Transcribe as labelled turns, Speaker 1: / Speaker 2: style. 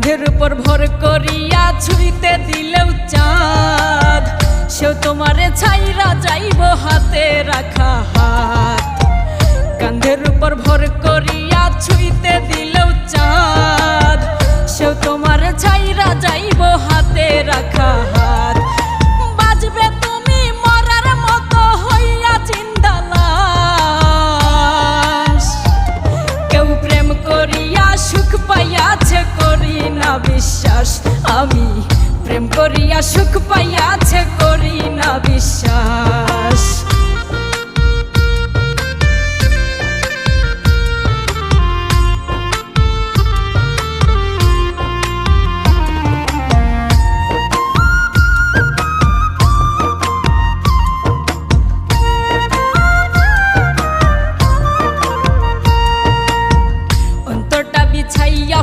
Speaker 1: কাঁধের উপর ভর করিয়া ছুঁইতে দিলেও চাঁদ, সেও তোমারে ছাইরা যাইব হাতে রাখা হাত। কাঁধের উপর ভর করিয়া ছুঁইতে দিলেও চাঁদ, সেও তোমারে ছাইরা যাইব হাতে রাখা হাত। বাজবে তুমি মরার মতো হইয়া জিন্দা লাশ। কেউ প্রেম করিয়া সুখ পাইয়াছে করি না বিশ্বাস, আমি প্রেম করিয়া সুখ পাইয়াছে করি না বিশ্বাস।